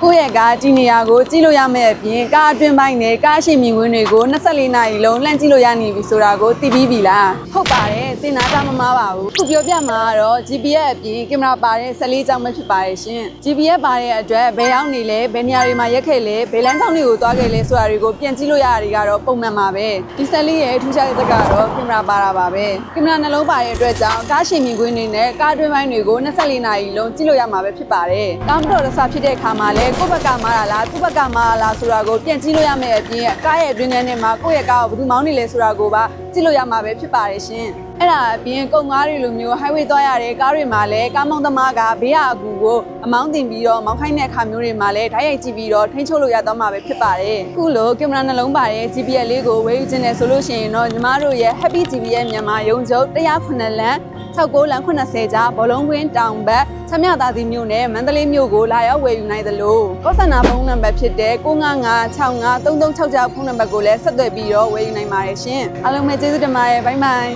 ကိုယ့်ရဲ့ကားဒီနေရာကိုကြည့်လို့ရမယ့်အပြင်ကားအတွင်းပိုင်းနဲ့ကားရှိမြင်ကွင်းတွေကို24နာရီလုံးလှမ်းကြည့်လို့ရနေပြီဆိုတာကိုသိပြီးပြီလားဟုတ်ပါတယ်သင်နာကြမမှားပါဘူးခုပြောပြမှာကတော့ GPS အပြင်ကင်မရာပါတဲ့14ကြောင်းပဲဖြစ်ပါတယ်ရှင် GPS ပါတဲ့အတွက်ဘယ်ရောက်နေလဲဘယ်နေရာတွေမှာရက်ခဲ့လဲဘယ်လမ်းကြောင်းတွေကိုသွားခဲ့လဲဆိုတာတွေကိုပြန်ကြည့်လို့ရတာတွေကတော့ပုံမှန်ပါပဲဒီ14ရဲ့ထူးခြားတဲ့ကတော့ကင်မရာပါတာပါပဲကင်မရာနှလုံးပါတဲ့အတွက်ကြောင့်ကားရှိမြင်ကွင်းတွေနဲ့ကားအတွင်းပိုင်းတွေကို24နာရီလုံးကြည့်လို့ရမှာပဲဖြစ်ပါတယ်ကားမတော်တဆဖြစ်တဲ့အခါမှာလဲကိုယ့်ဘက်ကမှားတာလားသူ့ဘက်ကမှားလားဆိုတာကိုပြန်ကြည့်လို့ရမယ့်အပြင်ကားရဲ့အတွင်းထဲမှာကိုယ့်ရဲ့ကားကိုဘယ်သူမောင်းနေလဲဆိုတာကိုပါကြည့်လို့ရမှာပဲဖြစ်ပါတယ်ရှင်အဲ့ဒါအပြင်ကုန်ကားတွေလိုမျိုး highway သွားရတဲ့ကားတွေမှာလည်းကားမောင်းသမားကဘေးကအကူကိုအမောင်းတင်ပြီးတော့မောင်းခိုင်းတဲ့အခါမျိုးတွေမှာလည်းဓာတ်ရိုက်ကြည့်ပြီးတော့ထိန်းချုပ်လို့ရတော့မှာပဲဖြစ်ပါတယ်ခုလိုကင်မရာနှလုံးပါတဲ့ GPS လေးကိုဝယ်ယူခြင်းနဲ့ဆိုလို့ရှိရင်တော့ညီမတို့ရဲ့ Happy GPS မြန်မာရုံးချုပ်109လမ်း69လမ်း80ကြားဘောလုံးကွင်းတောင်ဘက်ချမ်းမြသာစီမြို့နယ်မန္တလေးမြို့ကိုလာရောက်ဝယ်ယူနိုင်သလိုကော့ဆန်နာဖုန်းနံပါတ်ဖြစ်တဲ့955653366ဖုန်းနံပါတ်ကိုလည်းဆက်သွယ်ပြီးတော့ဝယ်ယူနိုင်ပါတယ်ရှင်အားလုံးပဲကျေးဇူးတင်ပါတယ်ဘိုင်ဘိုင်